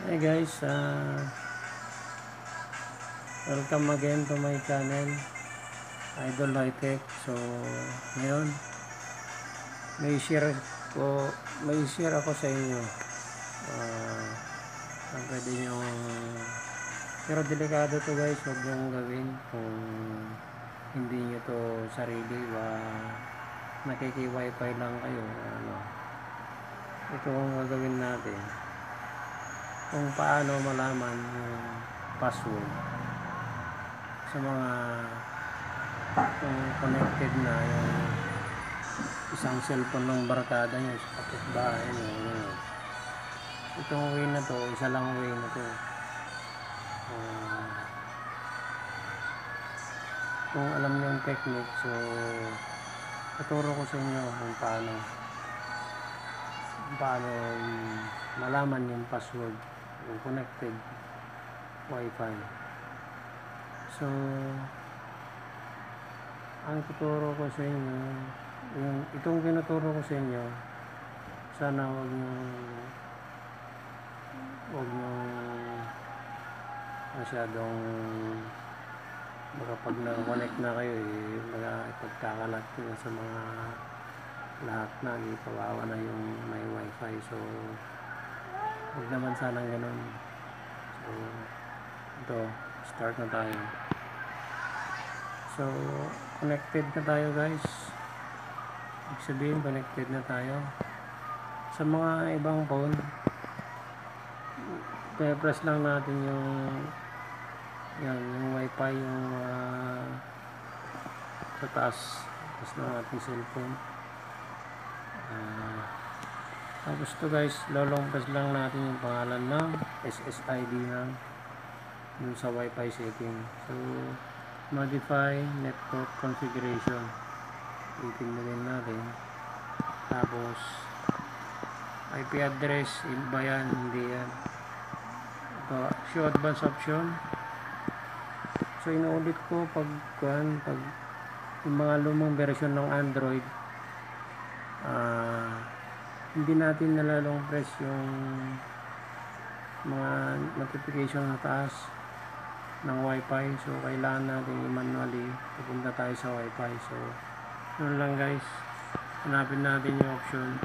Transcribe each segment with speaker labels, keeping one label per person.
Speaker 1: Hey guys, welcome again to my channel, Idol High-Tech. So, ngayon, may share ako sa inyo. Ang pwede nyo, pero delikado to guys, huwag nyo gawin kung hindi nyo to sarili nakiki-wifi lang kayo. Ito ang gagawin natin kung paano malaman yung password sa mga kung connected na yung isang cellphone ng barkada nyo sa kapitbahay nyo. Itong way na to, isa lang way na to. Kung alam nyo yung technique, so tuturo ko sa inyo kung paano malaman yung password yung connected wifi. So ang tuturo ko sa inyo, itong tinuturo ko sa inyo, sana wag nyo masyadong baka pag na-connect na kayo ipagkakalat nyo sa mga lahat na kawawa na yung may wifi. So huwag naman sanang ganun. So ito, start na tayo. So connected na tayo guys, ibig sabihin connected na tayo. Sa mga ibang phone, press lang natin yung wifi, yung sa taas ng ating cellphone. Tapos to guys, lolong press lang natin yung pangalan ng SSID na dun sa wifi setting. So modify network configuration, itindigin natin. Tapos IP address, ba yan? Hindi yan. Ito, show advanced option. So inuulit ko pag yung mga lumang version ng Android, hindi natin nalalong press yung mga notification sa taas ng wifi. So kailangan natin i-manually pupunta tayo sa wifi. So yun lang guys, hanapin natin yung option.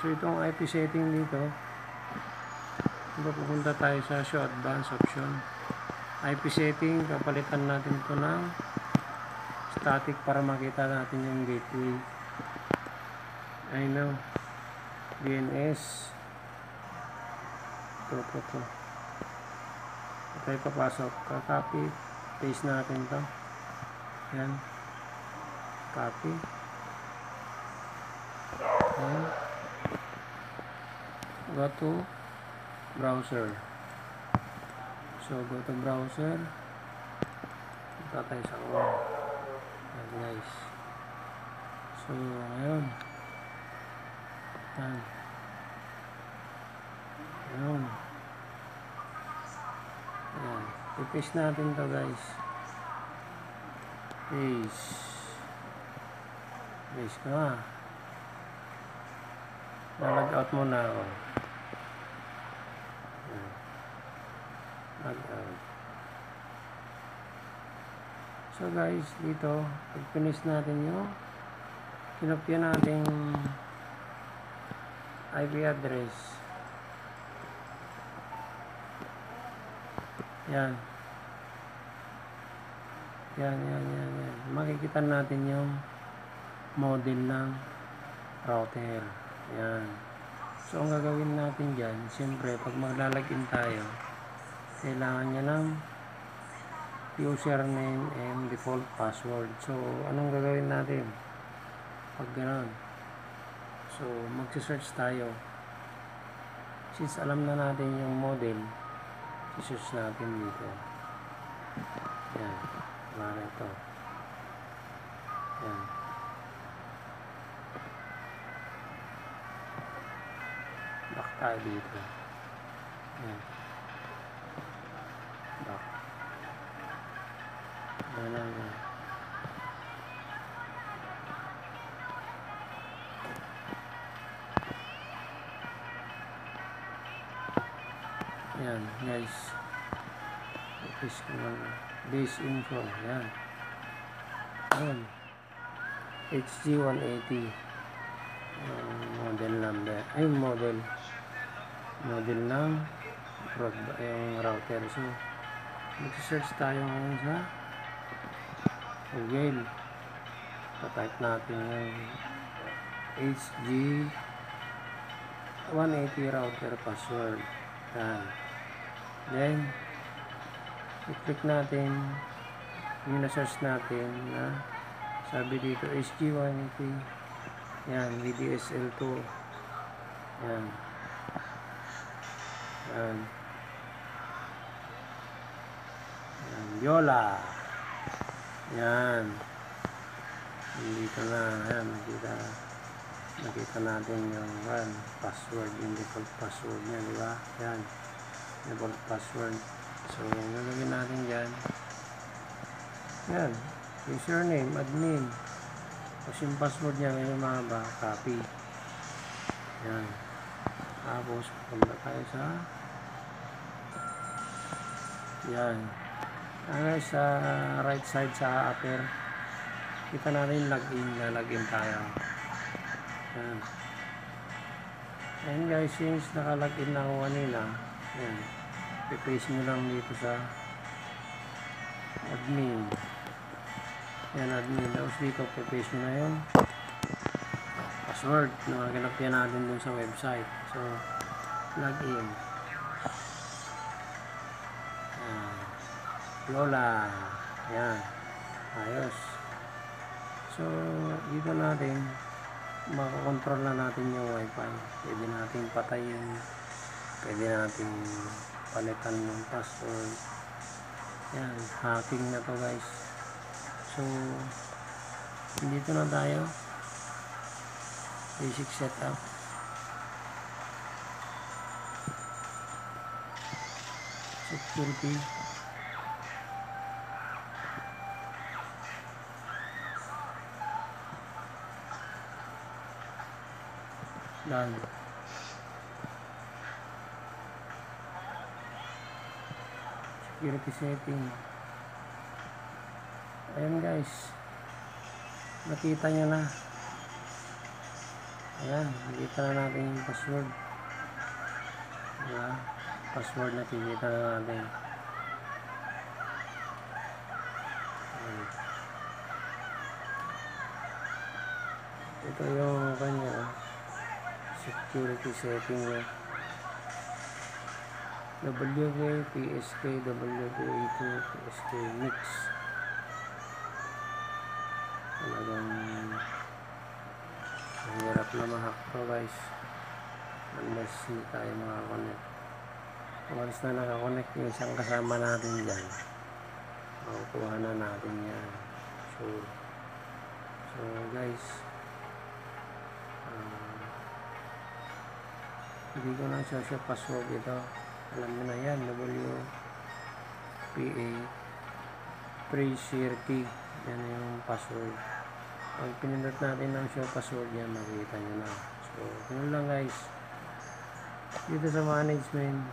Speaker 1: So itong IP setting dito, pupunta tayo sa show advanced option. IP setting, kapalitan natin ito ng static para makita natin yung gateway. I know DNS ito tayo papasok, copy paste natin to, yan, copy, yan, go to browser. So go to browser, punta tayo sa Chrome. Yan guys. So ngayon, ayun, i-paste natin to guys. Paste ko na. Log out muna ako. Log out. So guys, dito pag finish natin yung kinopya natin IP address, yan, makikita natin yung model ng router. Yan. So ang gagawin natin dyan, siyempre pag maglalagin tayo, kailangan niya ng username and default password. So anong gagawin natin pag gano'n? So magsisearch tayo. Since alam na natin yung model, i-search natin dito. Yan, wala ito. Yan, back tayo dito. Yan, back. Yan. Yan guys, office ko lang, base info. Yan, yan, HG180 yung model number, ay model ng yung router. So mag-search tayo ngayon sa Google, pa-type natin yung HG180 router password. Yan. Then i-click natin yung na-search natin na sabi dito HG180. Yan, VDSL2. Yan. Yan. Yan, Viola. Yan. Dito na. Yan, nakita natin yung password, yung default password niya, di ba? Yan. Default password. So, gagawin natin dyan. Yan. Username, admin. Tapos yung password niya ngayon mahaba, copy. Yan. Tapos, punta tayo sa yan. Sa right side sa upper, kita natin login tayo. Yan. And guys, since naka-login na ako kanina, yan. I-paste nyo lang dito sa admin. Yan, admin. Tapos dito, i-paste nyo na yung password na kinakya natin dun sa website. So, login. Yan. Lola. Yan. Ayos. So, dito natin makakontrol na natin yung wifi. Pwede natin patayin, pwede natin palitan ng password. Yan, hacking na to guys. So, dito na tayo, basic setup. Security. Done. Security setting. Ayan guys, nakita nyo na. Ayan, nakita na natin yung password. Ayan, password na nakikita na natin. Ayan. Ito yung kanya security setting niya. WK, PSK, WK2, PSK mix. Talagang mahirap na ma-hack to guys, unless hindi tayo makakonect. Once na nakakonect yung isang kasama natin dyan, makukuha na natin yan. So guys, hindi ko na siya password ito. Alam mo na yan, WPA pre-share key. Yan yung password. Pag pinindot natin ng show password yan, makikita nyo na. So, yun lang guys. Dito sa management,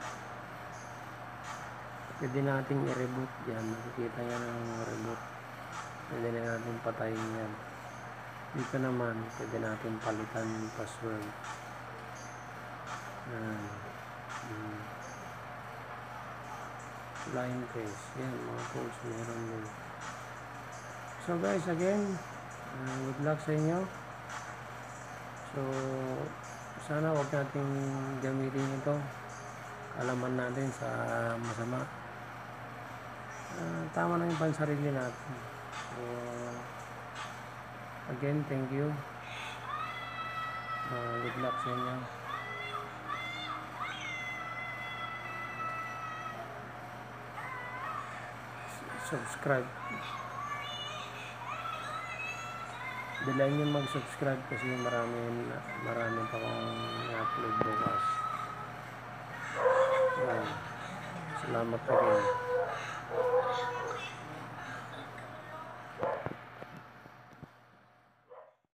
Speaker 1: pwede natin i-reboot yan. Makikita nyo ng reboot. Pwede na natin patayin yan. Dito naman, pwede natin palitan yung password. Line trace. Yan, mga tools meron din. So guys, again, good luck sa inyo. So, sana huwag natin gamitin ito. Alaman natin sa masama. Tama na yung pansarili natin. So, again, thank you. Good luck sa inyo. Subscribe. Dalayan nyo mag-subscribe kasi marami pa akong i-upload bukas. Salamat again.